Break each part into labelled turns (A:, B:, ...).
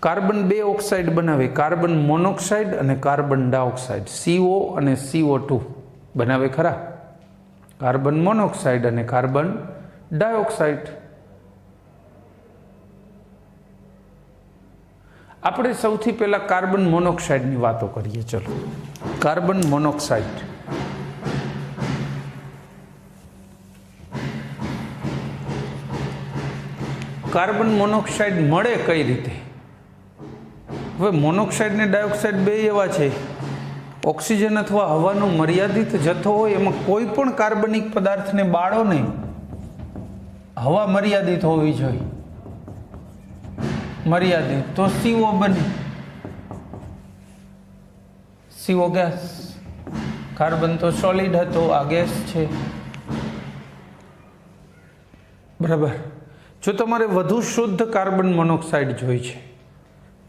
A: Carbon 2 oxide બનાવે, carbon monoxide અને carbon dioxide, CO અને CO2 બનાવે ખરા? કાર્બન મોનોક્સાઇડ અને કાર્બન ડાયોક્સાઇડ. આપણે સૌથી પહેલા કાર્બન મોનોક્સાઇડની વાતો કરીએ. ચલો, કાર્બન મોનોક્સાઇડ. કાર્બન મોનોક્સાઇડ મળે કઈ રીતે? હવે મોનોક્સાઇડ ને ડાયોક્સાઇડ બે એવા છે, ઓક્સિજન અથવા હવાનો મર્યાદિત જથ્થો હોય એમાં કોઈ પણ કાર્બનિક પદાર્થને બાળો નહીં, હવા મર્યાદિત હોવી જોઈએ, મર્યાદિત, તો CO બને, CO ગેસ. કાર્બન તો સોલિડ હતો, આ ગેસ છે. બરાબર. જો તમારે વધુ શુદ્ધ કાર્બન મોનોક્સાઇડ જોઈએ છે,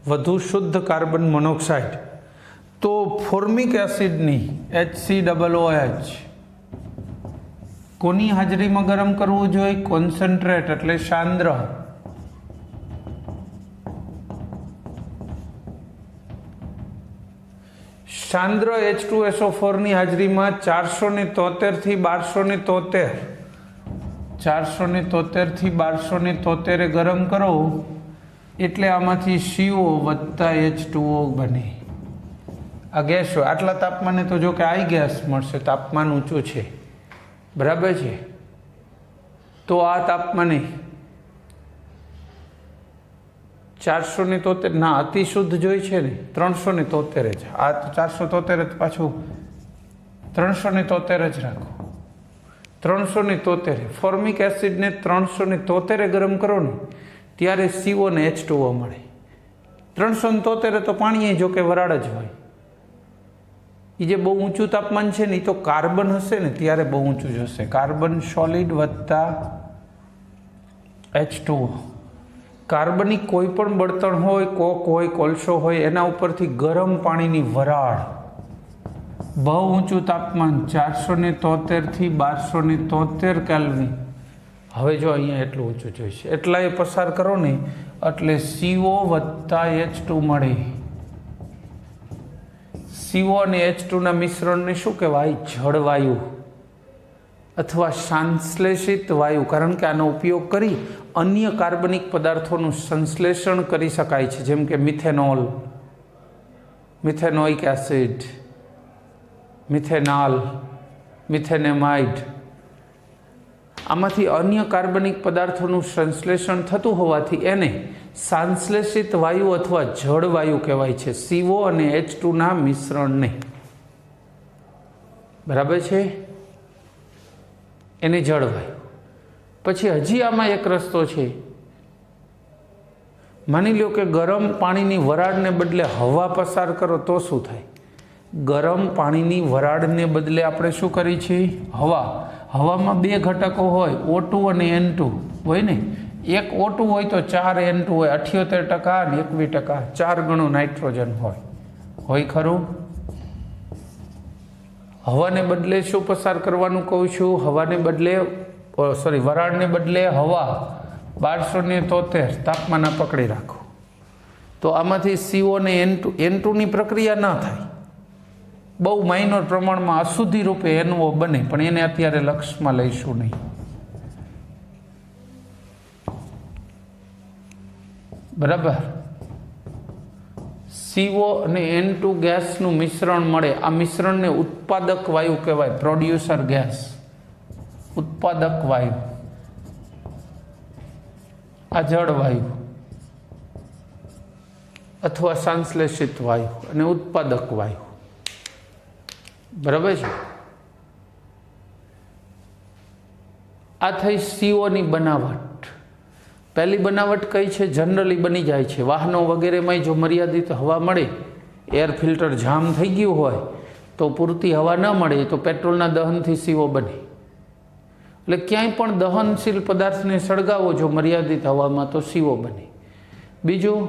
A: વધુ શુદ્ધ કાર્બન મોનોક્સાઇડ, તો ફોર્મિક એસિડની HCOOH કોની હાજરીમાં ગરમ કરવું જોઈએ? કોન્સન્ટ્રેટ એટલે સાંદ્ર. સાંદ્ર H2SO4 ની હાજરીમાં 473 થી 1273, 473 થી 1273 ગરમ કરો એટલે આમાંથી CO વત્તા H2O બને. આ ગેસ હોય. આટલા તાપમાને તો જો કે આ ગેસ મળશે, તાપમાન ઊંચું છે, બરાબર છે. તો આ તાપમાને 473 ના અતિ શુદ્ધ જોઈ છે ને 373 જ. આ તો 473 પાછું 373 જ રાખો. 373 ફોર્મિક એસિડને 373 ગરમ કરો ને ત્યારે CO ને H2O મળે. 373 તો પાણી જો કે વરાળ જ હોય. એ જે બહુ ઊંચું તાપમાન છે ને એ તો કાર્બન હશે ને ત્યારે બહુ ઊંચું જશે. કાર્બન સોલિડ વત્તા H2O. કાર્બનિક કોઈ પણ બળતણ હોય, કોક હોય, કોલસો હોય, એના ઉપરથી ગરમ પાણીની વરાળ, બહુ ઊંચું તાપમાન 473 થી 1273 કેલ્વિન. હવે જો અહીંયા એટલું ઊંચું જોઈશે, એટલા એ પસાર કરો ને એટલે CO વત્તા H2 મળે. CO અને H2 ના મિશ્રણને શું કહેવાય? જળવાયુ અથવા સંશ્લેષિત વાયુ. કારણ કે આનો ઉપયોગ કરી અન્ય કાર્બનિક પદાર્થોનું સંશ્લેષણ કરી શકાય છે, જેમ કે મિથેનોલ, મિથેનોઇક એસિડ, મિથેનાલ, મિથેનેમાઇડ. આમાંથી અન્ય કાર્બનિક પદાર્થોનું સંશ્લેષણ થતું હોવાથી એને સંશ્લેષિત વાયુ અથવા જળવાયુ કહેવાય છે, CO અને H2 ના મિશ્રણને. બરાબર છે? એને જળવાયુ. પછી હજી આમાં એક રસ્તો છે. માની લો કે ગરમ પાણીની વરાળને બદલે હવા પસાર કરો તો શું થાય? ગરમ પાણીની વરાળને બદલે આપણે શું કરીએ છીએ? હવા. હવામાં બે ઘટકો હોય, O2 અને N2 હોય ને. એક O2 હોય તો 4 N2 હોય, 78% અને 21%, 4 ગણું નાઇટ્રોજન હોય ખરું? હવાને બદલે શું પસાર કરવાનું કહું છું? હવાને બદલે વરાળને બદલે હવા 1273 તાપમાન પકડી રાખો તો આમાંથી CO ને N2 ની પ્રક્રિયા ના થાય. બહુ માઇનોર પ્રમાણમાં અશુદ્ધિ રૂપે NO બને, પણ એને અત્યારે લક્ષમાં લઈશું નહીં. બરાબર. CO અને N2 ગેસનું મિશ્રણ મળે. આ મિશ્રણને ઉત્પાદક વાયુ કહેવાય, પ્રોડ્યુસર ગેસ, ઉત્પાદક વાયુ. આ જળ વાયુ અથવા સંશ્લેષિત વાયુ અને ઉત્પાદક વાયુ. બરાબર છે? આ થઈ CO ની બનાવટ. પહેલી બનાવટ કઈ છે? જનરલી બની જાય છે વાહનો વગેરેમાં. જો મર્યાદિત હવા મળે, એર ફિલ્ટર જામ થઈ ગયું હોય તો પૂરતી હવા ન મળે તો પેટ્રોલના દહનથી CO બને. એટલે ક્યાંય પણ દહનશીલ પદાર્થને સળગાવો જો મર્યાદિત હવામાં તો CO બને. બીજું,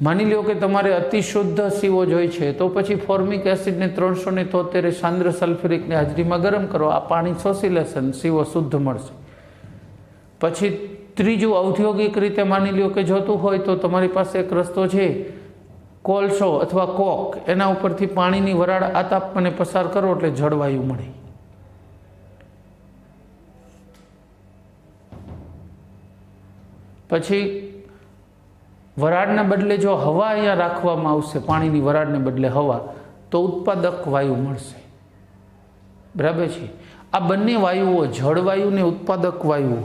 A: માની લો કે તમારે અતિ શુદ્ધ CO જોઈએ છે તો પછી ફોર્મિક એસિડને 373 સાંદ્ર સલ્ફ્યુરિકની હાજરીમાં ગરમ કરો. આ પાણી શોષી લેશે, CO શુદ્ધ મળશે. પછી ત્રીજું, ઔદ્યોગિક રીતે માની લ્યો કે જોતું હોય તો તમારી પાસે એક રસ્તો છે, કોલસો અથવા કોક, એના ઉપરથી પાણીની વરાળ આ તાપમાને પસાર કરો એટલે જળવાયુ મળે. પછી વરાળને બદલે જો હવા અહીંયા રાખવામાં આવશે, પાણીની વરાળને બદલે હવા, તો ઉત્પાદક વાયુ મળશે. બરાબર છે. આ બંને વાયુઓ, જળવાયુ ને ઉત્પાદક વાયુઓ,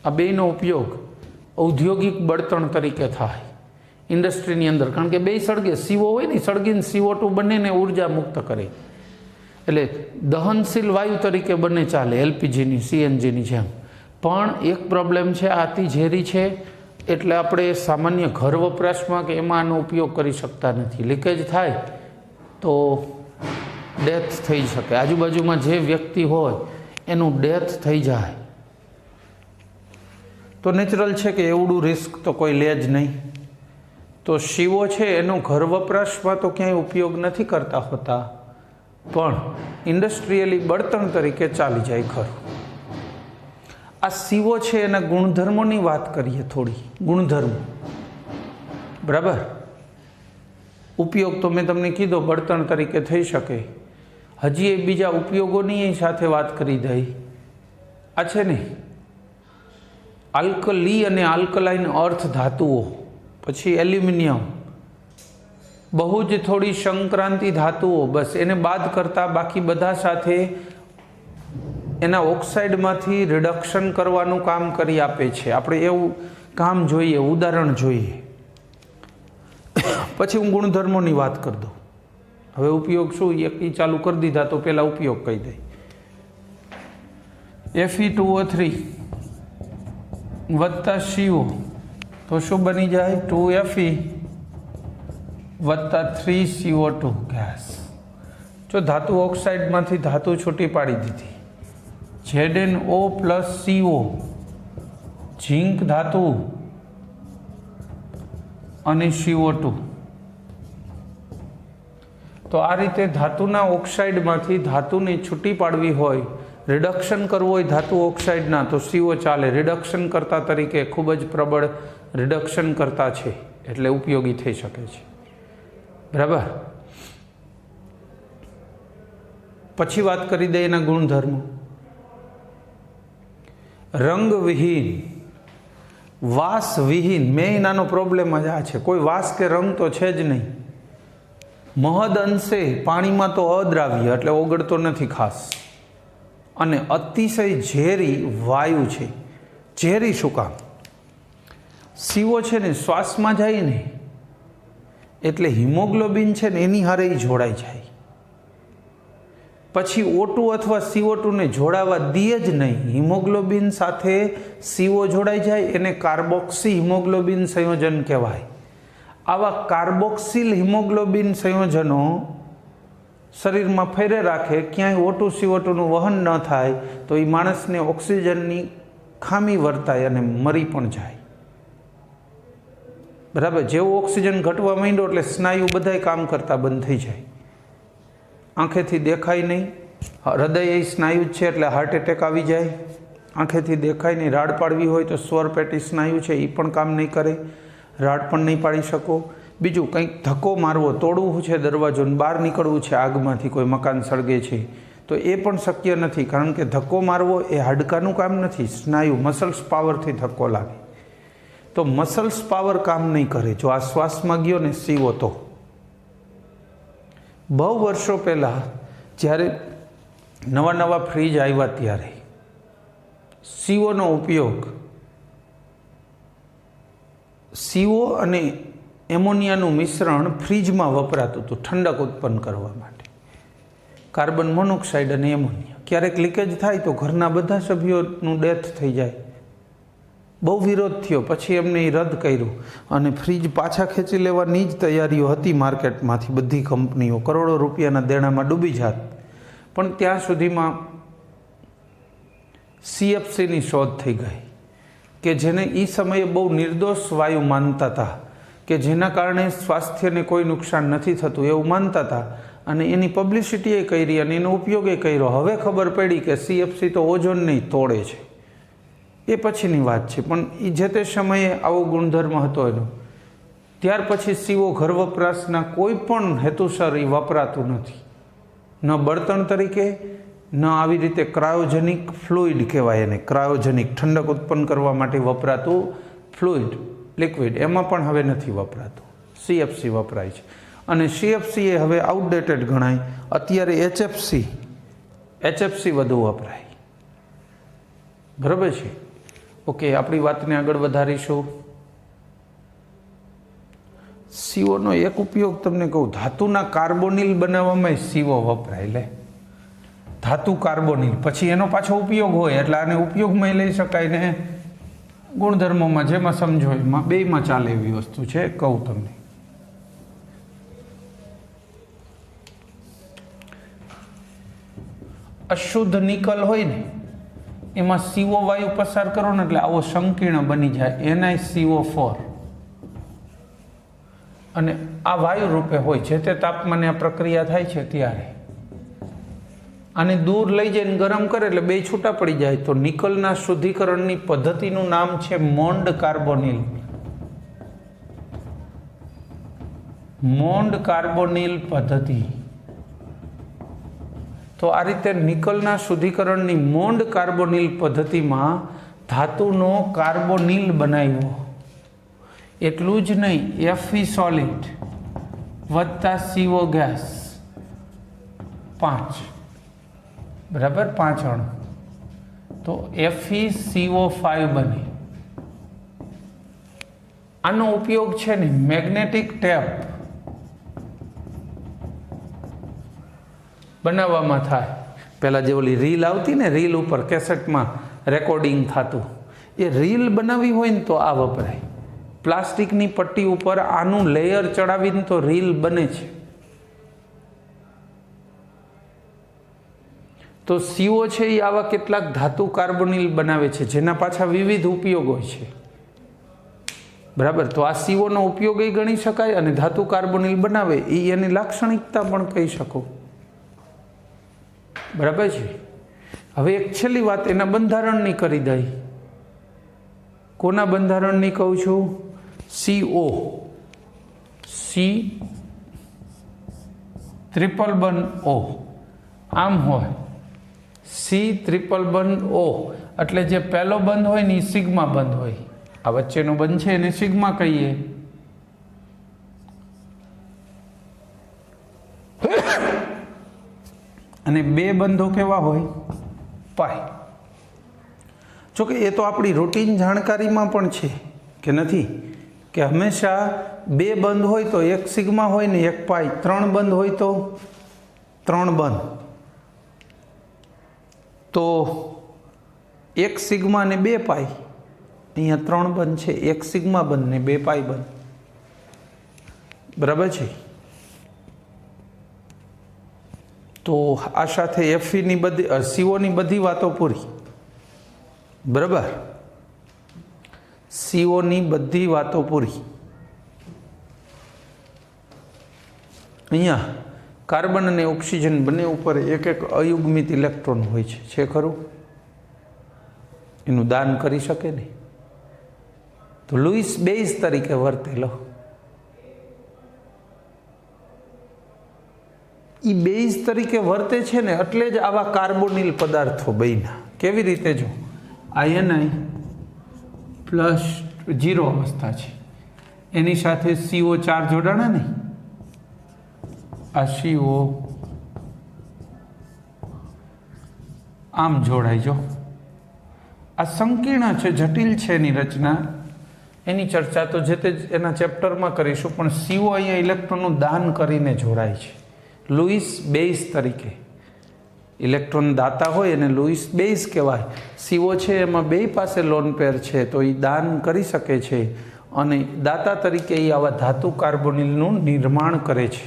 A: આ બેનો ઉપયોગ ઔદ્યોગિક બળતણ તરીકે થાય ઇન્ડસ્ટ્રીની અંદર. કારણ કે બે સળગે, સીઓ હોય ને, સળગીને CO2 બંનેને ઉર્જા મુક્ત કરે, એટલે દહનશીલ વાયુ તરીકે બંને ચાલે, LPGની, CNGની જેમ. પણ એક પ્રોબ્લેમ છે, આ અતિ ઝેરી છે, એટલે આપણે સામાન્ય ઘર વપરાશમાં કે એમાં આનો ઉપયોગ કરી શકતા નથી. લીકેજ થાય તો ડેથ થઈ શકે, આજુબાજુમાં જે વ્યક્તિ હોય એનું ડેથ થઈ જાય. તો નેચરલ છે કે એવડું રિસ્ક તો કોઈ લે જ નહીં. તો શીવો છે એનો ઘર વપરાશમાં તો ક્યાંય ઉપયોગ નથી કરતા હોતા, પણ ઇન્ડસ્ટ્રીયલી બળતણ તરીકે ચાલી જાય ઘર. આ સીવો છે એના ગુણધર્મોની વાત કરીએ થોડી. ગુણધર્મો, બરાબર. ઉપયોગ તો મેં તમને કીધો બળતણ તરીકે થઈ શકે. હજી એ બીજા ઉપયોગોની સાથે વાત કરી દઈ. આ છે ને આલ્કલી અને આલ્કલાઇન અર્થ ધાતુઓ, પછી એલ્યુમિનિયમ, બહુ જ થોડી સંક્રાંતિ ધાતુઓ, બસ એને બાદ કરતા બાકી બધા સાથે એના ઓક્સાઇડમાંથી રિડક્શન કરવાનું કામ કરી આપે છે. આપણે એવું કામ જોઈએ, ઉદાહરણ જોઈએ. પછી હું ગુણધર્મોની વાત કરી દઉં. હવે ઉપયોગ શું, એક ચાલુ કરી દીધા તો પહેલાં ઉપયોગ કહી દઈ. Fe2O3 વત્તા CO તો શું બની જાય? 2Fe વત્તા 3CO2 ગેસ. જો ધાતુ ઓક્સાઇડમાંથી ધાતુ છૂટી પાડી દીધી, ZnO પ્લસ CO, ઝીંક ધાતુ અને CO2. તો આ રીતે ધાતુના ઓક્સાઇડમાંથી ધાતુને છૂટી પાડવી હોય, રિડક્શન કરવું હોય ધાતુ ઓક્સાઇડના, તો CO ચાલે. રિડક્શન કરતા તરીકે ખૂબ જ પ્રબળ રિડક્શન કરતા છે, એટલે ઉપયોગી થઈ શકે છે. બરાબર. પછી વાત કરી દઈએ એના ગુણધર્મો. રંગવિહીન, વાસવિહીન. મેઇન આનો પ્રોબ્લેમ જ આ છે, કોઈ વાસ કે રંગ તો છે જ નહીં. મહદ અંશે પાણીમાં તો અદ્રાવ્ય, એટલે ઓગળતો નથી ખાસ. અને અતિશય ઝેરી વાયુ છે. ઝેરી શું કામ? સીઓ છે ને શ્વાસમાં જાય ને એટલે હિમોગ્લોબિન છે ને એની હારે જોડાઈ જાય. પછી O2 અથવા CO2 ને જોડાવા દે જ નહીં. હિમોગ્લોબિન સાથે CO જોડાઈ જાય, એને કાર્બોક્સી હિમોગ્લોબિન સંયોજન કહેવાય. આવા કાર્બોક્સિલ હિમોગ્લોબિન સંયોજનો શરીરમાં ફેરે રાખે, ક્યાંય O2 CO2નું વહન ન થાય તો એ માણસને ઓક્સિજનની ખામી વર્તાય અને મરી પણ જાય. બરાબર. જેવું ઓક્સિજન ઘટવા માંડ્યો એટલે સ્નાયુ બધાય કામ કરતા બંધ થઈ જાય. આંખેથી દેખાય નહીં, હૃદય એ સ્નાયુ જ છે એટલે હાર્ટ એટેક આવી જાય. આંખેથી દેખાય નહીં, રાડ પાડવી હોય તો સ્વરપેટી સ્નાયુ છે એ પણ કામ નહીં કરે, રાડ પણ નહીં પાડી શકો. બીજું કંઈક ધક્કો મારવો, તોડવું છે દરવાજો, બહાર નીકળવું છે આગમાંથી, કોઈ મકાન સળગે છે, તો એ પણ શક્ય નથી. કારણ કે ધક્કો મારવો એ હાડકાનું કામ નથી, સ્નાયુ મસલ્સ પાવરથી ધક્કો લાગે. તો મસલ્સ પાવર કામ નહીં કરે જો આ શ્વાસમાં ગયો ને સીઓ. તો બહુ વર્ષો પહેલાં જ્યારે નવા નવા ફ્રીજ આવ્યા ત્યારે સીઓનો ઉપયોગ, સીઓ અને એમોનિયાનું મિશ્રણ ફ્રીજમાં વપરાતું હતું ઠંડક ઉત્પન્ન કરવા માટે. કાર્બન મોનોક્સાઇડ અને એમોનિયા. ક્યારેક લીકેજ થાય તો ઘરના બધા સભ્યોનું ડેથ થઈ જાય. બહુ વિરોધ થયો, પછી એમને એ રદ કર્યું અને ફ્રીજ પાછા ખેંચી લેવાની જ તૈયારીઓ હતી માર્કેટમાંથી. બધી કંપનીઓ કરોડો રૂપિયાના દેણામાં ડૂબી જાત. પણ ત્યાં સુધીમાં CFCની શોધ થઈ ગઈ કે જેને એ સમયે બહુ નિર્દોષ વાયુ માનતા હતા, કે જેના કારણે સ્વાસ્થ્યને કોઈ નુકસાન નથી થતું એવું માનતા હતા. અને એની પબ્લિસિટી એ કરી અને એનો ઉપયોગ એ કર્યો. હવે ખબર પડી કે CFC તો ઓઝોનને તોડે છે. એ પછીની વાત છે, પણ એ જે તે સમયે આવો ગુણધર્મ હતો એનો. ત્યાર પછી સીઓ ઘર વપરાશના કોઈ પણ હેતુસર એ વપરાતું નથી, ન બળતણ તરીકે, ન આવી રીતે ક્રાયોજેનિક ફ્લુઇડ કહેવાય એને, ક્રાયોજેનિક ઠંડક ઉત્પન્ન કરવા માટે વપરાતું ફ્લુઇડ લિક્વિડ, એમાં પણ હવે નથી વપરાતું. CFC વપરાય છે અને CFC એ હવે આઉટડેટેડ ગણાય. અત્યારે HFC વધુ વપરાય. બરાબર છે. ઓકે, આપણી વાતને આગળ વધારીશું. સીઓનો એક ઉપયોગ તમને કહું, ધાતુના કાર્બોનિલ બનાવવામાં સીઓ વપરાય. લે, ધાતુ કાર્બોનિલ, પછી એનો પાછો ઉપયોગ હોય એટલે આને ઉપયોગમાં લઈ શકાય ને ગુણધર્મોમાં જેમાં સમજો એમાં બેયમાં ચાલે એવી વસ્તુ છે. કહું તમને, અશુદ્ધ નિકલ હોય ને એમાં સીઓ વાયુ પસાર કરો ને એટલે આવો સંકીર્ણ બની જાય, NiCO4. અને આ વાયુ રૂપે હોય છે, તે તાપમાને આ પ્રક્રિયા થાય છે ત્યારે આને દૂર લઈ જઈને ગરમ કરે એટલે બે છૂટા પડી જાય. તો નિકલના શુદ્ધિકરણની પદ્ધતિનું નામ છે મોન્ડ કાર્બોનિલ. મોન્ડ કાર્બોનિલ પદ્ધતિ. તો આ રીતે નિકલના શુદ્ધિકરણની મોન્ડ કાર્બોનિલ પદ્ધતિમાં ધાતુનો કાર્બોનિલ બનાવ્યો. એટલું જ નહીં, Fe સોલિડ વત્તા CO ગેસ 5, બરાબર, 5 અણુ, તો FeCO5 બને. આનો ઉપયોગ છે ને મેગ્નેટિક ટેપ બનાવવામાં થાય. પહેલાં જે ઓલી રીલ આવતી ને, રીલ ઉપર કેસેટમાં રેકોર્ડિંગ થતું, એ રીલ બનાવી હોય ને તો આ વપરાય. પ્લાસ્ટિકની પટ્ટી ઉપર આનું લેયર ચડાવીને તો રીલ બને છે. તો સીઓ છે એ આવા કેટલાક ધાતુ કાર્બોનિલ બનાવે છે જેના પાછા વિવિધ ઉપયોગો છે. બરાબર, તો આ સીઓનો ઉપયોગ એ ગણી શકાય અને ધાતુ કાર્બોનિલ બનાવે એ એની લાક્ષણિકતા પણ કહી શકો. બરાબર છે. હવે એક છેલ્લી વાત એના બંધારણની કરી દઈ. કોના બંધારણની કહું છું? CO, C ટ્રિપલ બંધ O આમ હોય, C ટ્રિપલ બંધ O એટલે જે પહેલો બંધ હોય ને એ સિગ્મા બંધ હોય. આ વચ્ચેનો બંધ છે એને સિગ્મા કહીએ. અને બે બંધો કેવા હોય? પાય. જોકે એ તો આપણી રૂટીન જાણકારીમાં પણ છે કે નથી, કે હંમેશા બે બંધ હોય તો એક સિગ્મા હોય ને એક પાય, ત્રણ બંધ હોય તો ત્રણ બંધ. તો એક સિગ્મા ને બે પાય, અહીંયા ત્રણ બંધ છે, એક સિગ્મા બંધ ને બે પાય બંધ. બરાબર છે. તો આ સાથે Feની બધી સીઓની બધી વાતો પૂરી. બરાબર, સીઓની બધી વાતો પૂરી. અહીંયા કાર્બન અને ઓક્સિજન બંને ઉપર એક એક અયુગ્મિત ઇલેક્ટ્રોન હોય છે ખરું? એનું દાન કરી શકે ને. તો લુઈસ બેઝ તરીકે વર્તેલો. એ બેઝ તરીકે વર્તે છે ને એટલે જ આવા કાર્બોનિલ પદાર્થો બન્યા. કેવી રીતે? જો Ni પ્લસ 0 અવસ્થા છે, એની સાથે CO ચાર જોડાણા ને, આ CO આમ જોડાય. જો આ સંકીર્ણ છે, જટિલ છે એની રચના, એની ચર્ચા તો જે તે એના ચેપ્ટરમાં કરીશું. પણ CO અહીંયા ઇલેક્ટ્રોનનું દાન કરીને જોડાય છે લુઈસ બેઝ તરીકે. ઇલેક્ટ્રોન દાતા હોય એને લુઈસ બેઝ કહેવાય. CO છે એમાં બે પાસે લોન પેર છે તો એ દાન કરી શકે છે અને દાતા તરીકે એ આવા ધાતુ કાર્બોનિલનું નિર્માણ કરે છે.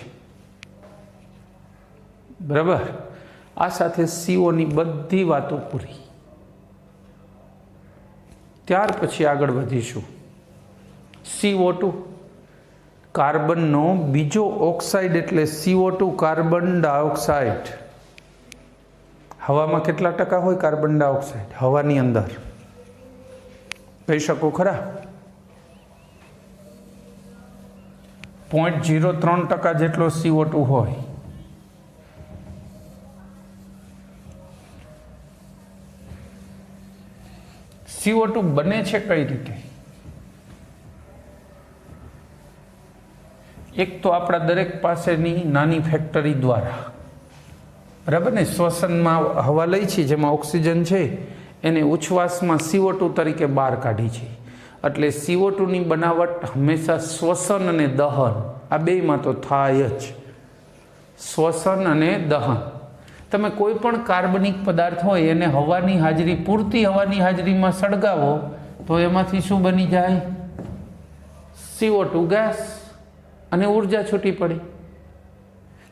A: બરાબર. આ સાથે સીઓની બધી વાતો પૂરી. ત્યાર પછી આગળ વધીશું. CO2 કાર્બનનો બીજો ઓક્સાઇડ એટલે CO2 કાર્બન ડાયોક્સાઇડ. હવામાં કેટલા ટકા હોય કાર્બન ડાયોક્સાઇડ? હવાની અંદર કહી શકો ખરા? 0.03% જેટલો CO2 હોય. CO2 બને છે કઈ રીતે? એક તો આપણા દરેક પાસેની નાની ફેક્ટરી દ્વારા, બરાબર ને, શ્વસનમાં હવા લઈ છે જેમાં ઓક્સિજન છે એને ઉચ્છ્વાસમાં CO2 તરીકે બહાર કાઢી છે. એટલે CO2 ની બનાવટ હંમેશા શ્વસન અને દહન આ બેયમાં તો થાય જ. શ્વસન અને દહન. તમે કોઈ પણ કાર્બનિક પદાર્થ હોય એને હવાની હાજરી, પૂરતી હવાની હાજરીમાં સળગાવો તો એમાંથી શું બની જાય? CO2 ગેસ, અને ઉર્જા છૂટી પડે.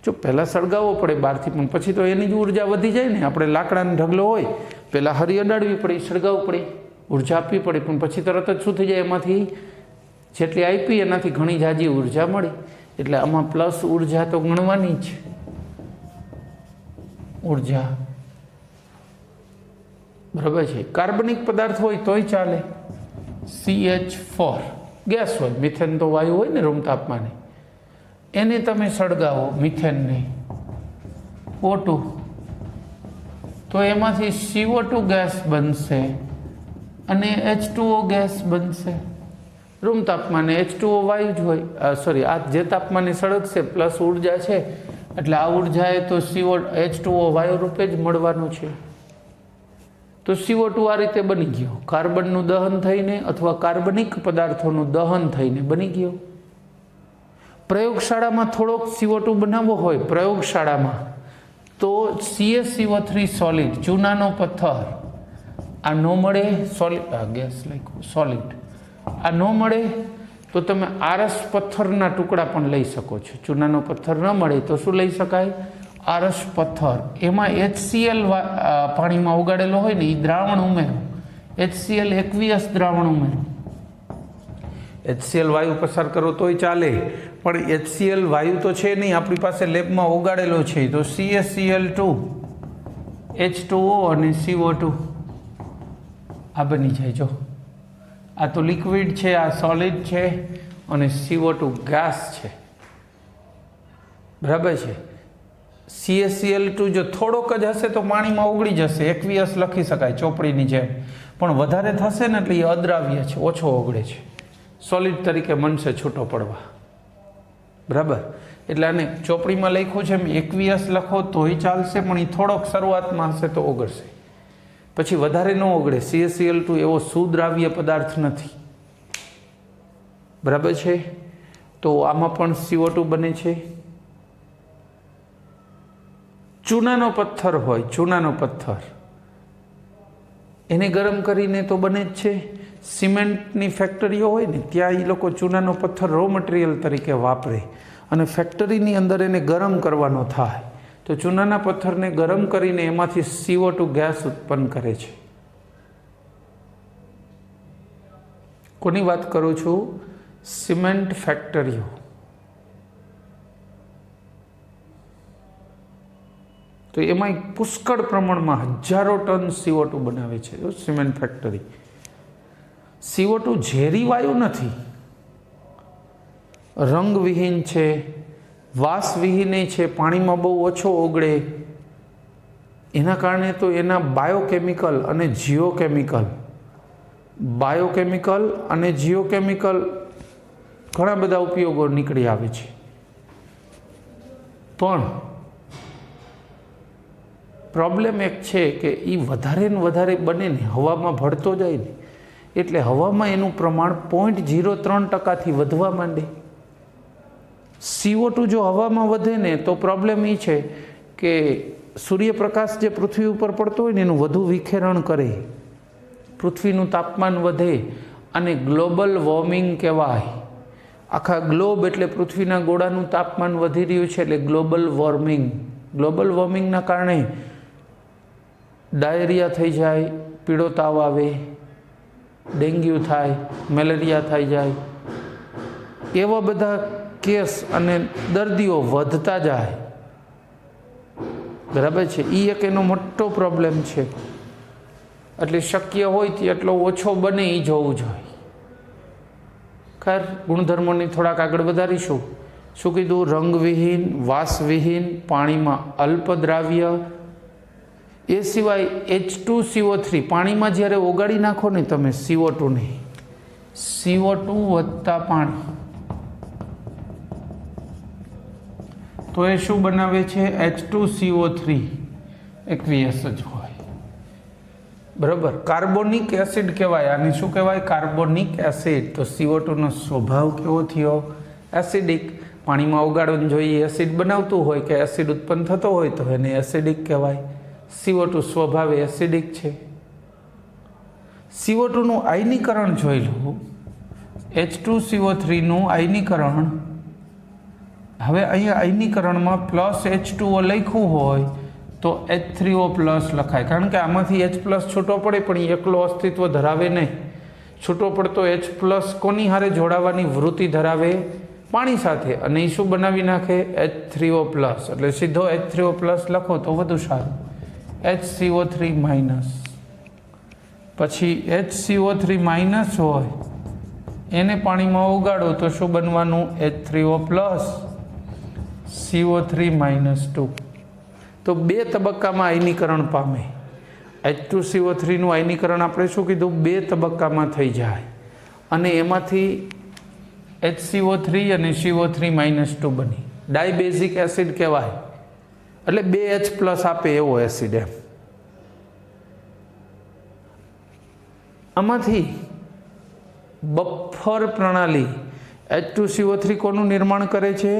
A: જો પહેલાં સળગાવવો પડે બહારથી, પણ પછી તો એની જ ઉર્જા વધી જાય ને. આપણે લાકડાનો ઢગલો હોય, પહેલાં હરી અડાડવી પડે, સળગાવવું પડે, ઉર્જા આપવી પડે, પણ પછી તરત જ શું થઈ જાય? એમાંથી જેટલી આપી એનાથી ઘણી જાજી ઉર્જા મળે. એટલે આમાં પ્લસ ઉર્જા તો ગણવાની જ. ઉર્જા બરાબર છે. કાર્બનિક પદાર્થ હોય તોય ચાલે. CH4 ગેસ હોય, મિથેન તો વાયુ હોય ને રૂમ તાપમાને, એને તમે સળગાવો મિથેનને, O2, તો એમાંથી CO2 ગેસ બનશે અને H2O ગેસ બનશે. રૂમ તાપમાને H2O વાયુ જ હોય, સોરી, આ જે તાપમાને સળગશે પ્લસ ઉર્જા છે, એટલે આ ઉર્જા એ તો H2O વાયુ રૂપે જ મળવાનું છે. તો CO2 આ રીતે બની ગયો. કાર્બનનું દહન થઈને અથવા કાર્બનિક પદાર્થોનું દહન થઈને બની ગયો. પ્રયોગશાળામાં થોડોક CO2 બનાવવો હોય પ્રયોગશાળામાં, તો CaCO3 સોલિડ, ચૂનાનો પથ્થર, આ ન મળે, સોલિડ, ગેસ લખ્યું સોલિડ, આ ન મળે તો તમે આરસ પથ્થરના ટુકડા પણ લઈ શકો છો. ચૂનાનો પથ્થર ન મળે તો શું લઈ શકાય? આરસ પથ્થર. એમાં HCl પાણીમાં ઉગાડેલો હોય ને એ દ્રાવણ ઉમેરો, HCl aqueous દ્રાવણ ઉમેરો. HCl વાયુ પસાર કરો તોય ચાલે, પણ HCl વાયુ તો છે નહીં આપણી પાસે, લેબમાં ઉગાડેલો છે. તો CaCl2, H2O અને CO2 આ બની જાય. જો આ તો લિક્વિડ છે, આ સોલિડ છે, અને CO2 ગેસ છે. બરાબર છે. CaCl2 જો થોડોક જ હશે તો પાણીમાં ઓગળી જશે, એક્વિયસ લખી શકાય ચોપડીની જેમ, પણ વધારે થશે ને એટલે એ અદ્રાવ્ય છે, ઓછો ઓગળે છે, સોલિડ તરીકે બનશે છૂટો પડવા. બરાબર. એટલે આને ચોપડીમાં લખ્યું છે એમ એક્વિયસ લખો તોય ચાલશે, પણ એ થોડોક શરૂઆતમાં હશે તો ઓગળશે, પછી વધારે ન ઓગળે. CaCl2 એવો સુદ્રાવ્ય પદાર્થ નથી. બરાબર છે. તો આમાં પણ CO2 બને છે. ચૂનાનો પથ્થર હોય, ચૂનાનો પથ્થર એને ગરમ કરીને તો બને જ છે. સિમેન્ટની ફેક્ટરીઓ હોય ને ત્યાં એ લોકો ચૂનાનો પથ્થર રો મટીરિયલ તરીકે વાપરે, અને ફેક્ટરીની અંદર એને ગરમ કરવાનો થાય તો ચૂનાના પથ્થરને ગરમ કરીને એમાંથી CO2 ગેસ ઉત્પન્ન કરે છે. કોની વાત કરું છું? સિમેન્ટ ફેક્ટરીઓ. તો એમાં પુષ્કળ પ્રમાણમાં હજારો ટન CO2 બનાવે છે સિમેન્ટ ફેક્ટરી. CO2 ઝેરી વાયુ નથી, રંગવિહીન છે, વાસવિહીન છે, પાણીમાં બહુ ઓછો ઓગળે. એના કારણે તો એના બાયોકેમિકલ અને જીઓકેમિકલ ઘણા બધા ઉપયોગો નીકળી આવે છે. પણ પ્રોબ્લેમ એક છે કે એ વધારે ને વધારે બને ને, હવામાં ભળતો જાય ને, એટલે હવામાં એનું પ્રમાણ 0.03%થી વધવા માંડે. CO2 જો હવામાં વધે ને તો પ્રોબ્લેમ એ છે કે સૂર્યપ્રકાશ જે પૃથ્વી ઉપર પડતો હોય ને એનું વધુ વિખેરણ કરે, પૃથ્વીનું તાપમાન વધે, અને ગ્લોબલ વોર્મિંગ કહેવાય. આખા ગ્લોબ એટલે પૃથ્વીના ગોળાનું તાપમાન વધી રહ્યું છે એટલે ગ્લોબલ વોર્મિંગ. ગ્લોબલ વોર્મિંગના કારણે ડાયરિયા થઈ જાય, પીળો તાવ આવે, ડેન્ગ્યુ થાય, મેલેરિયા થઈ જાય, એવા બધા કેસ અને દર્દીઓ વધતા જાય. બરાબર છે. એ એક એનો મોટો પ્રોબ્લેમ છે. એટલે શક્ય હોય તેટલો ઓછો બને એ જોવું જોઈએ. ખર ગુણધર્મોની થોડાક આગળ વધારીશું. શું કીધું? રંગવિહીન, વાસવિહીન, પાણીમાં અલ્પ દ્રાવ્ય. એ સિવાય H2CO3 પાણીમાં જ્યારે ઓગાળી નાખો ને તમે CO2 નહીં, CO2 વત્તા પાણી, તો એ શું બનાવે છે? H2CO3 aqueous જ હોય. બરાબર. કાર્બોનિક એસિડ કહેવાય આને. શું કહેવાય? Carbonic acid. તો CO2 નો સ્વભાવ કેવો થયો? એસિડિક. પાણીમાં ઓગાળવાનું જોઈએ એસિડ બનાવતું હોય કે એસિડ ઉત્પન્ન થતો હોય તો એને એસિડિક કહેવાય. CO2 સ્વભાવે એસિડિક છે. CO2 નું આયનીકરણ જોઈ લો. H2CO3 નું આયનીકરણ. હવે અહીંયા આયનીકરણમાં પ્લસ H2O લખ્યું હોય તો H3O પ્લસ લખાય, કારણ કે આમાંથી H પ્લસ છૂટો પડે પણ એ એકલો અસ્તિત્વ ધરાવે નહીં. છૂટો પડતો H પ્લસ કોની હારે જોડાવાની વૃત્તિ ધરાવે? પાણી સાથે. અને એ શું બનાવી નાખે? H3O plus. એટલે સીધો H3O પ્લસ લખો તો વધુ સારું. HCO3 minus. પછી HCO3 માઇનસ હોય એને પાણીમાં ઓગાળો તો શું બનવાનું? H3O plus CO3 minus 2. તો બે તબક્કામાં આયનીકરણ પામે. H2CO3 નું આયનીકરણ આપણે શું કીધું? બે તબક્કામાં થઈ જાય અને એમાંથી HCO3 અને CO3 માઇનસ 2 બની ડાયબેઝિક એસિડ કહેવાય. એટલે બે H પ્લસ આપે એવો એસિડ એમ. આમાંથી બફર પ્રણાલી H2CO3 કોનું નિર્માણ કરે છે?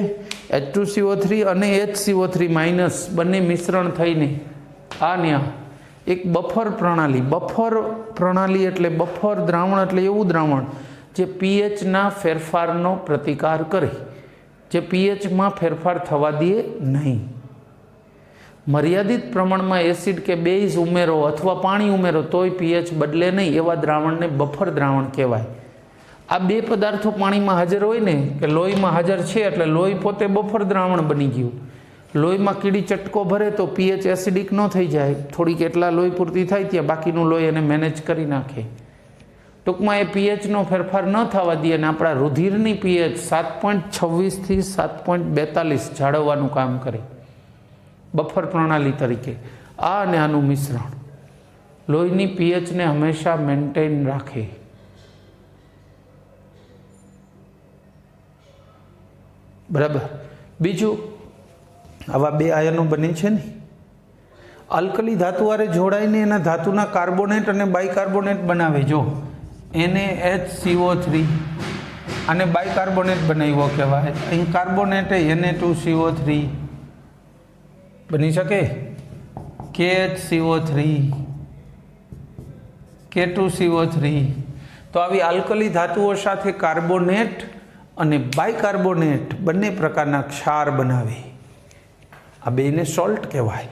A: H2CO3 અને HCO3 માઇનસ બંને મિશ્રણ થઈને આ ન્યા એક બફર પ્રણાલી. બફર પ્રણાલી એટલે બફર દ્રાવણ એટલે એવું દ્રાવણ જે પીએચના ફેરફારનો પ્રતિકાર કરે, જે પીએચમાં ફેરફાર થવા દે નહીં. મર્યાદિત પ્રમાણમાં એસિડ કે બેઝ ઉમેરો અથવા પાણી ઉમેરો તોય પીએચ બદલે નહીં એવા દ્રાવણને બફર દ્રાવણ કહેવાય. આ બે પદાર્થો પાણીમાં હાજર હોય ને કે લોહીમાં હાજર છે એટલે લોહી પોતે બફર દ્રાવણ બની ગયું. લોહીમાં કીડી ચટકો ભરે તો પીએચ એસિડિક ન થઈ જાય. થોડીક એટલા લોહી પૂરતી થાય ત્યાં બાકીનું લોહી એને મેનેજ કરી નાખે. ટૂંકમાં એ પીએચનો ફેરફાર ન થવા દે અને આપણા રુધિરની પીએચ 7.26 થી 7.42 જાળવવાનું કામ કરે બફર પ્રણાલી તરીકે. આ અને આનું મિશ્રણ લોહીની પીએચને હંમેશા મેન્ટેન રાખે. બરાબર. બીજું, આવા બે આયનો બને છે ને અલ્કલી ધાતુ હારે જોડાઈને એના ધાતુના કાર્બોનેટ અને બાયકાર્બોનેટ બનાવે. જો NaHCO3 અને બાયકાર્બોનેટ બનાવ્યો કહેવાય. અહીં કાર્બોનેટ Na2CO3 બની શકે. KHCO3 K2CO3. તો આવી આલ્કલી ધાતુઓ સાથે કાર્બોનેટ અને બાયકાર્બોનેટ બંને પ્રકારના ક્ષાર બનાવે. આ બેને સોલ્ટ કહેવાય.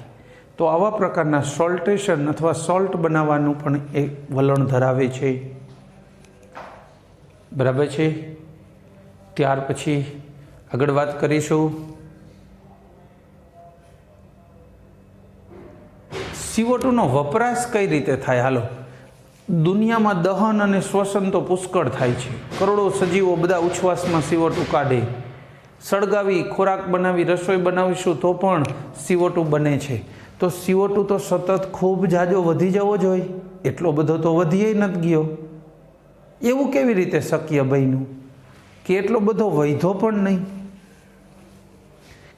A: તો આવા પ્રકારના સોલ્ટેશન અથવા સોલ્ટ બનાવવાનું પણ એક વલણ ધરાવે છે. બરાબર છે. ત્યાર પછી આગળ વાત કરીશું CO2 નો વપરાશ કઈ રીતે થાય. હાલો, દુનિયામાં દહન અને શ્વસન તો પુષ્કળ થાય છે. કરોડો સજીવો બધા ઉચ્છ્વાસમાં CO2 કાઢે. સળગાવી ખોરાક બનાવી રસોઈ બનાવીશું તો પણ CO2 બને છે. તો CO2 તો સતત ખૂબ જાજો વધી જવો જોઈએ. એટલો બધો તો વધીએ નથી ગયો. એવું કેવી રીતે શક્ય બન્યું કે એટલો બધો વધ્યો પણ નહીં?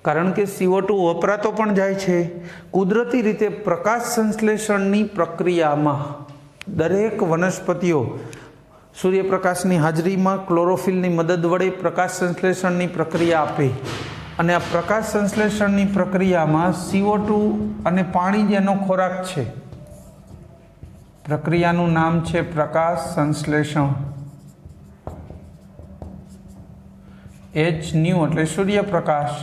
A: કારણ કે CO2 વપરાતો પણ જાય છે. કુદરતી રીતે પ્રકાશ સંશ્લેષણની પ્રક્રિયામાં દરેક વનસ્પતિઓ સૂર્યપ્રકાશની હાજરીમાં ક્લોરોફિલની મદદ વડે પ્રકાશ સંશ્લેષણની પ્રક્રિયા આપે અને આ પ્રકાશ સંશ્લેષણની પ્રક્રિયામાં CO2 અને પાણી જેનો ખોરાક છે, પ્રક્રિયાનું નામ છે પ્રકાશ સંશ્લેષણ. Hν એટલે સૂર્યપ્રકાશ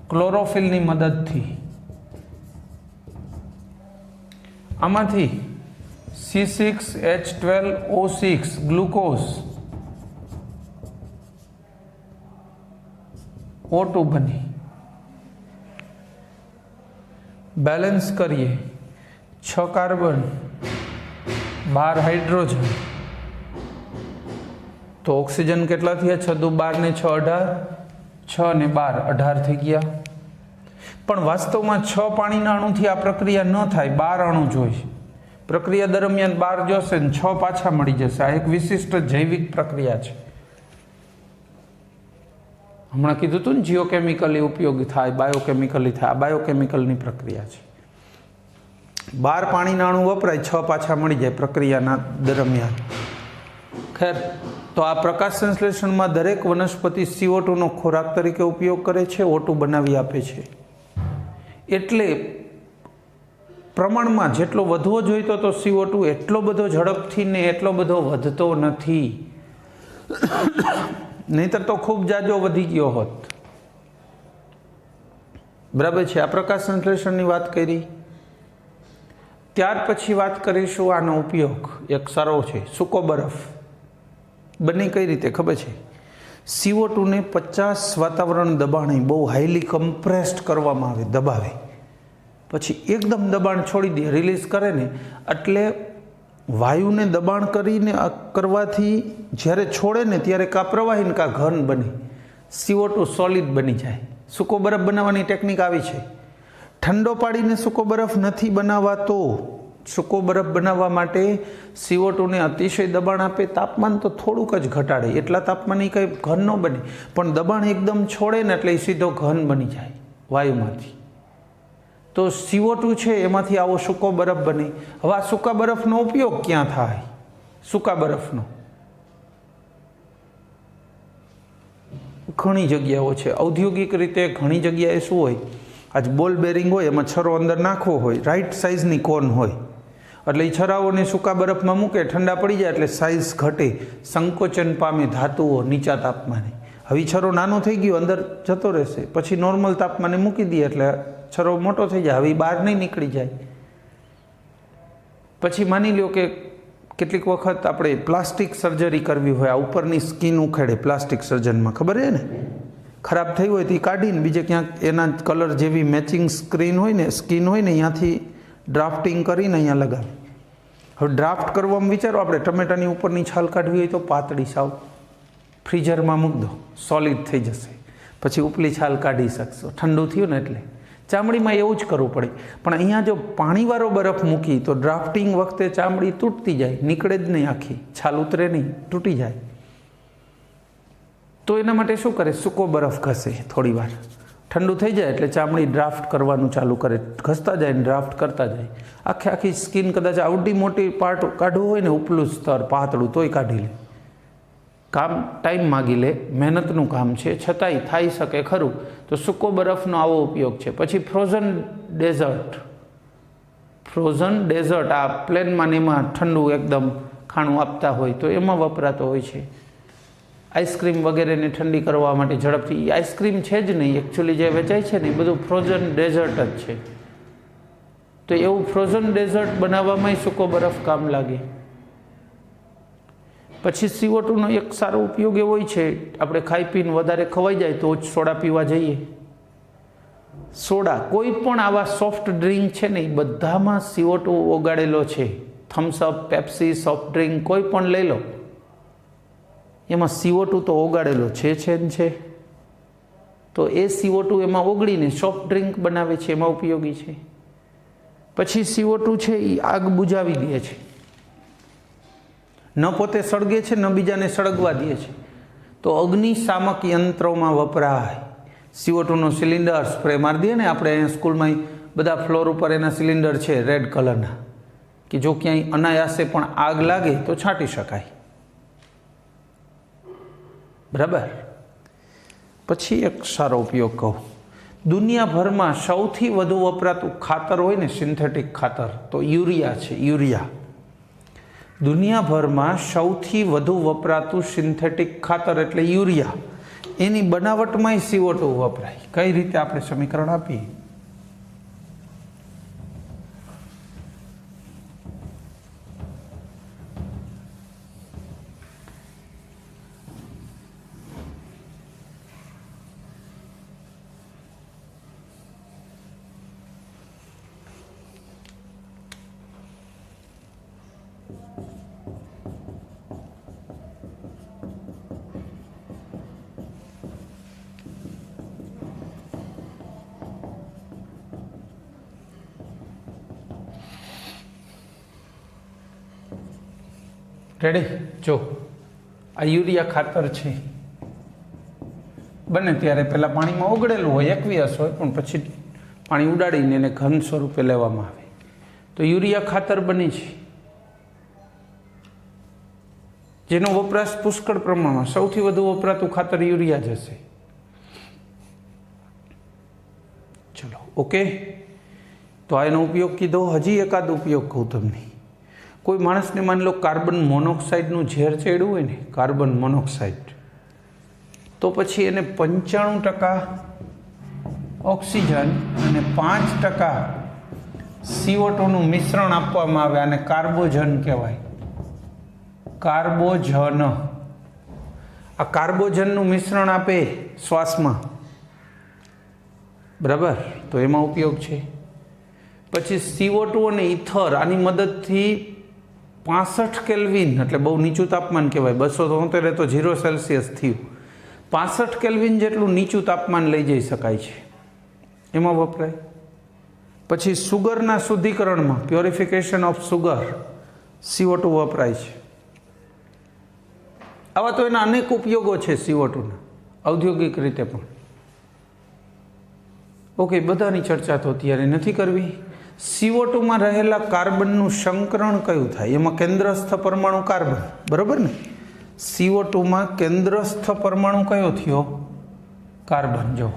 A: ક્લોરોફિલની મદદથી આમાંથી C6H12O6 ગ્લુકોઝ O2 બની. બેલેન્સ કરીએ 6 કાર્બન 12 હાઇડ્રોજન, तो ऑक्सीजन કેટલા થયા? 6 દુ 12 ને 6 18, 6 ને 12 18 થઈ ગયા। પણ વાસ્તવમાં 6 પાણીના અણુથી આ પ્રક્રિયા ન થાય, 12 અણુ જોઈએ। પ્રક્રિયા દરમિયાન 12 જોશે ને 6 પાછા મળી જશે। આ એક વિશિષ્ટ જૈવિક પ્રક્રિયા છે। હમણાં કીધું હતું ને જીઓકેમિકલી ઉપયોગી થાય, બાયોકેમિકલી થાય, આ બાયોકેમિકલની પ્રક્રિયા છે। 12 પાણીના અણુ વપરાય, 6 પાછા મળી જાય પ્રક્રિયાના દરમિયાન। ખેર, તો આ પ્રકાશ સંશ્લેષણમાં દરેક વનસ્પતિ CO2 નો ખોરાક તરીકે ઉપયોગ કરે છે, O2 બનાવી આપે છે। એટલે પ્રમાણમાં જેટલો વધવો જોઈતો તો CO2 એટલો બધો ઝડપથી ને એટલો બધો વધતો નથી, નહીતર તો ખૂબ જાજો વધી ગયો હોત। બરાબર છે। આ પ્રકાશ સંશ્લેષણની વાત કરી। ત્યાર પછી વાત કરીશું આનો ઉપયોગ। એક સારો છે સૂકો બરફ। બને કઈ રીતે ખબર છે? CO2 ને 50 વાતાવરણ દબાણે બહુ હાઈલી કમ્પ્રેસ્ડ કરવામાં આવે, દબાવે, પછી એકદમ દબાણ છોડી દે, રિલીઝ કરે ને, એટલે વાયુને દબાણ કરીને કરવાથી જ્યારે છોડે ને ત્યારે કાં પ્રવાહી ને કાં ઘન બને, CO2 સોલિડ બની જાય। સૂકો બરફ બનાવવાની ટેકનિક આવી છે। ઠંડો પાડીને સૂકો બરફ નથી બનાવાતો। સૂકો બરફ બનાવવા માટે CO2 ને અતિશય દબાણ આપે, તાપમાન તો થોડુંક જ ઘટાડે, એટલા તાપમાને કંઈ ઘન ન બને, પણ દબાણ એકદમ છોડે ને એટલે સીધો ઘન બની જાય વાયુમાંથી। તો CO2 છે એમાંથી આવો સૂકો બરફ બને। હવે આ સૂકા બરફનો ઉપયોગ ક્યાં થાય? સૂકા બરફનો ઘણી જગ્યાઓ છે। ઔદ્યોગિક રીતે ઘણી જગ્યાએ શું હોય, આજ બોલ બેરિંગ હોય, એમાં છરો અંદર નાખવો હોય, રાઈટ સાઇઝની કોન હોય, એટલે એ છરાઓને સૂકા બરફમાં મૂકે, ઠંડા પડી જાય એટલે સાઇઝ ઘટે, સંકોચન પામે ધાતુઓ નીચા તાપમાને। હવે છરો નાનો થઈ ગયો, અંદર જતો રહેશે, પછી નોર્મલ તાપમાને મૂકી દઈએ એટલે છરો મોટો થઈ જાય, હવે બહાર નહીં નીકળી જાય। પછી માની લો કે કેટલીક વખત આપણે પ્લાસ્ટિક સર્જરી કરવી હોય, આ ઉપરની સ્કિન ઉખેડે પ્લાસ્ટિક સર્જનમાં, ખબર છે ને, ખરાબ થઈ હોય તો એ કાઢીને બીજે ક્યાંક એના કલર જેવી મેચિંગ સ્ક્રીન હોય ને, સ્કિન હોય ને, અહીંયાથી ડ્રાફ્ટિંગ કરીને અહીંયા લગાવે। હવે ડ્રાફ્ટ કરવામાં વિચારો, આપણે ટમેટાની ઉપરની છાલ કાઢવી હોય તો પાતળી સાવ, ફ્રીઝરમાં મૂક દો, સોલિડ થઈ જશે, પછી ઉપલી છાલ કાઢી શકશો, ઠંડુ થયું ને એટલે। ચામડીમાં એવું જ કરવું પડે, પણ અહીંયા જો પાણીવાળો બરફ મૂકી તો ડ્રાફ્ટિંગ વખતે ચામડી તૂટતી જાય, નીકળે જ નહીં, આખી છાલ ઉતરે નહીં, તૂટી જાય। તો એના માટે શું કરે? સૂકો બરફ ઘસે, થોડી વાર ઠંડુ થઈ જાય એટલે ચામડી ડ્રાફ્ટ કરવાનું ચાલુ કરે, ઘસતા જાય ને ડ્રાફ્ટ કરતા જાય। આખી સ્કિન કદાચ આવડી મોટી પાર્ટ કાઢવું હોય ને, ઉપલું સ્તર પાતળું, તોય કાઢી લે। કામ ટાઈમ માગી લે, મહેનતનું કામ છે, છતાંય થઈ શકે ખરું। તો સૂકો બરફનો આવો ઉપયોગ છે। પછી ફ્રોઝન ડેઝર્ટ, આ પ્લેનમાં ને એમાં ઠંડુ એકદમ ખાણું આપતા હોય તો એમાં વપરાતો હોય છે। આઈસ્ક્રીમ વગેરેને ઠંડી કરવા માટે ઝડપથી, આઈસ્ક્રીમ છે જ નહીં, એકચ્યુઅલી જે વેચાય છે ને એ બધું ફ્રોઝન ડેઝર્ટ જ છે। તો એવું ફ્રોઝન ડેઝર્ટ બનાવવામાં સૂકો બરફ કામ લાગે। પછી CO2 નો એક સારો ઉપયોગ એવો છે, આપણે ખાઈ પીને વધારે ખવાઈ જાય તો જ સોડા પીવા જઈએ। સોડા, કોઈ પણ આવા સોફ્ટ ડ્રિંક છે ને, એ બધામાં CO2 ઓગાળેલો છે। થમ્સઅપ, પેપ્સી, સોફ્ટ ડ્રિંક કોઈ પણ લઈ લો, એમાં CO2 તો ઓગાળેલો છે ને છે। તો એ CO2 એમાં ઓગળીને સોફ્ટ ડ્રિંક બનાવે છે, એમાં ઉપયોગી છે। પછી CO2 છે એ આગ બુઝાવી દે છે, ન પોતે સળગે છે, ન બીજાને સળગવા દે છે। તો અગ્નિશામક યંત્રોમાં વપરાય। CO2 નો સિલિન્ડર સ્પ્રે મારી દઈએ ને આપણે, અહીંયા સ્કૂલમાં બધા ફ્લોર ઉપર એના સિલિન્ડર છે રેડ કલરના, કે જો ક્યાંય અનાયાસે પણ આગ લાગે તો છાંટી શકાય। બરાબર। પછી એક સારો ઉપયોગ કહું, દુનિયાભરમાં સૌથી વધુ વપરાતું ખાતર હોય ને, સિન્થેટિક ખાતર, તો યુરિયા છે। યુરિયા દુનિયાભરમાં સૌથી વધુ વપરાતું સિન્થેટિક ખાતર એટલે યુરિયા। એની બનાવટમાં CO2 વપરાય। કઈ રીતે આપણે સમીકરણ આપીએ? રેડી? જો આ યુરિયા ખાતર છે, બને ત્યારે પહેલાં પાણીમાં ઓગળેલું હોય, એકવીસ હોય, પણ પછી પાણી ઉડાડીને એને ઘન સ્વરૂપે લેવામાં આવે તો યુરિયા ખાતર બને છે, જેનો વપરાશ પુષ્કળ પ્રમાણમાં, સૌથી વધુ વપરાતું ખાતર યુરિયા જ હશે. ચલો ઓકે, તો આ એનો ઉપયોગ કીધો. હજી એકાદ ઉપયોગ કહું તમને. કોઈ માણસને માની લો કાર્બન મોનોક્સાઇડનું ઝેર ચડ્યું હોય ને, કાર્બન મોનોક્સાઇડ, તો પછી એને 95% ઓક્સિજન અને 5% CO2નું મિશ્રણ આપવામાં આવે, અને કાર્બોજન કહેવાય. કાર્બોજન. આ કાર્બોજનનું મિશ્રણ આપે શ્વાસમાં, બરાબર? તો એમાં ઉપયોગ છે. પછી CO2 અને ઇથર, આની મદદથી 65 કેલ્વિન, એટલે બહુ નીચું તાપમાન કહેવાય, 273 તો 0 સેલ્સિયસ થયું, 65 કેલ્વિન જેટલું નીચું તાપમાન લઈ જઈ શકાય છે, એમાં વપરાય. પછી સુગરના શુદ્ધિકરણમાં, પ્યોરિફિકેશન ઓફ સુગર, CO2 વપરાય છે. આવા તો એના અનેક ઉપયોગો છે CO2ના, ઔદ્યોગિક રીતે પણ. ઓકે, બધાની ચર્ચા તો અત્યારે નથી કરવી. CO2માં રહેલા કાર્બનનું સંકરણ કયું થાય? એમાં કેન્દ્રસ્થ પરમાણુ કાર્બન, બરાબર ને? CO2માં કેન્દ્રસ્થ પરમાણુ કયો થયો? કાર્બન. જો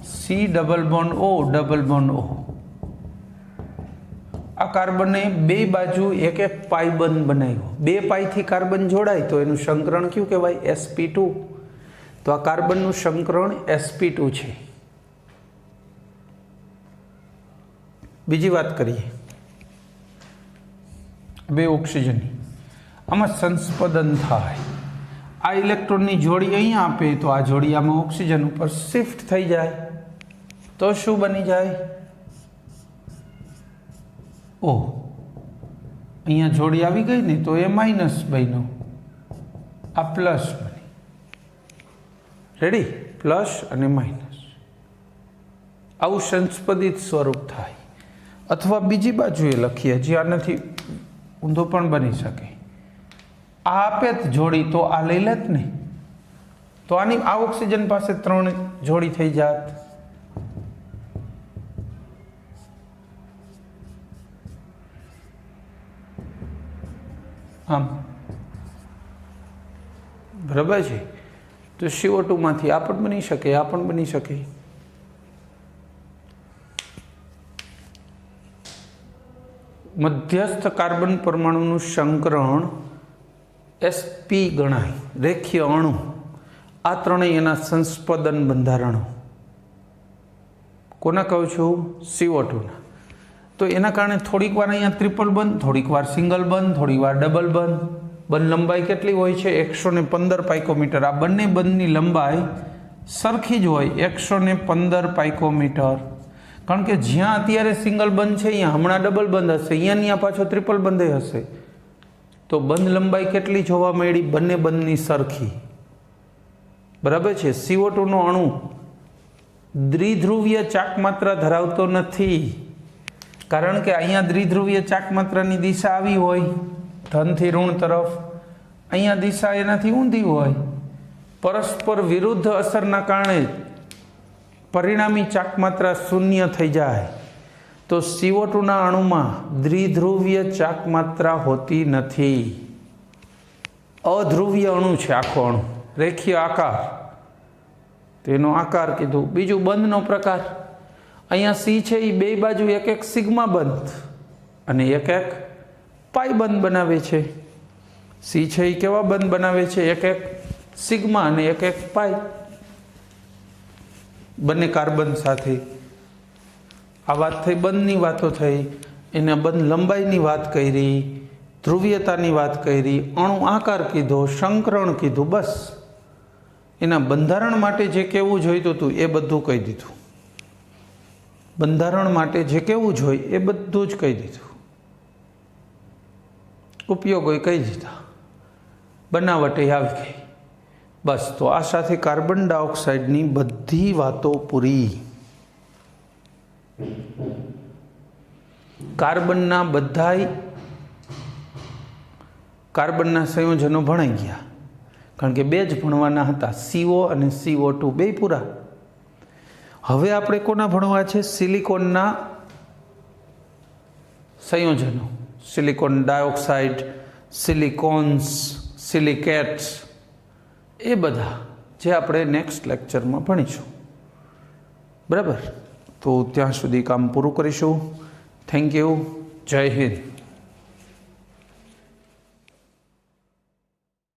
A: C double bond O double bond O. આ કાર્બને બે બાજુ એક એક પાઈ બંધ બનાવ્યો. બે પાઈથી કાર્બન જોડાય તો એનું સંકરણ કયું કહેવાય? sp2. તો આ કાર્બનનું સંકરણ sp2 છે. બીજી વાત કરીએ બે ઓક્સિજનની. આમાં સંસ્પદન થાય. આ ઇલેક્ટ્રોનની જોડી અહીંયા આપે તો આ જોડી આમાં ઓક્સિજન ઉપર શિફ્ટ થઈ જાય તો શું બની જાય? O. અહીંયા જોડી આવી ગઈ ને તો એ માઇનસ બન્યો, આ પ્લસ બની. રેડી? પ્લસ અને માઇનસ, આવું સંસ્પદિત સ્વરૂપ થાય. અથવા બીજી બાજુએ લખીએ, જે આનાથી ઊંધો પણ બની શકે. આ આપે જોડી તો આ લઈ લેત ને, તો આની આ ઓક્સિજન પાસે 3 જોડી થઈ જાત. આમ, બરાબર છે? તો CO2 માંથી આ પણ બની શકે, આ પણ બની શકે. મધ્યસ્થ કાર્બન પરમાણુનું સંકરણ sp ગણાય, રેખીય અણુ. આ ત્રણેય એના સંસ્પદન બંધારણો. કોના કહું છું? CO2ના. તો એના કારણે થોડીક વાર અહીંયા ટ્રિપલ બંધ, થોડીક વાર સિંગલ બંધ, થોડીક વાર ડબલ બંધ. બંધ લંબાઈ કેટલી હોય છે? 115 પાઇકોમીટર. આ બંને બંધની લંબાઈ સરખી જ હોય, 115 પાઇકોમીટર. કારણ કે જ્યાં અત્યારે સિંગલ બંધ છે અહીંયા હમણાં ડબલ બંધ હશે, અહીંયા પાછો ટ્રિપલ બંધ હશે. તો બંધ લંબાઈ કેટલી જોવા મળી? બંને બંધની સરખી. બરાબર છે? CO2નો અણુ દ્વિધ્રુવીય ચાકમાત્રા ધરાવતો નથી, કારણ કે અહીંયા દ્વિધ્રુવીય ચાકમાત્રાની દિશા આવી હોય ધનથી ઋણ તરફ, અહીંયા દિશા એનાથી ઊંધી હોય. પરસ્પર વિરુદ્ધ અસરના કારણે પરિણામી ચાકમાત્રા શૂન્ય થઈ જાય. તો CO2ના અણુમાં દ્વિધ્રુવીય ચાકમાત્રા હોતી નથી. અધ્રુવીય અણુ છે આખો અણુ, રેખીય આકાર. તેનો આકાર કીધું. બીજું બંધનો પ્રકાર. અહીંયા C છે એ બે બાજુ એક એક સિગ્મા બંધ અને એક એક પાઈ બંધ બનાવે છે. C છે એ કેવા બંધ બનાવે છે? એક એક સિગ્મા અને એક એક પાઈ. બંને કાર્બન સાથે. આ વાત થઈ બંધની વાતો થઈ. એને બંધ લંબાઈની વાત કરી, ધ્રુવીયતાની વાત કરી, અણુ આકાર કીધો, સંકરણ કીધું. બસ એના બંધારણ માટે જે કહેવું જોઈતું હતું એ બધું કહી દીધું. બંધારણ માટે જે કહેવું જોઈએ એ બધું જ કહી દીધું. ઉપયોગો કહી દીધા, બનાવટે આવી ગઈ. બસ, તો આ સાથે કાર્બન ડાયોક્સાઇડની બધી વાતો પૂરી. કાર્બનના બધાય કાર્બનના સંયોજનો ભણાઈ ગયા, કારણ કે બે જ ભણવાના હતા, CO અને CO2 બે પૂરા. હવે આપણે કોના ભણવા છે? સિલિકોનના સંયોજનો, સિલિકોન ડાયોક્સાઇડ, સિલિકોન્સ, સિલિકેટ્સ, એ બધા જે આપણે નેક્સ્ટ લેક્ચરમાં ભણીશું. બરાબર, તો ત્યાં સુધી કામ પૂરું કરીશું. Thank you. જય હિન્દ.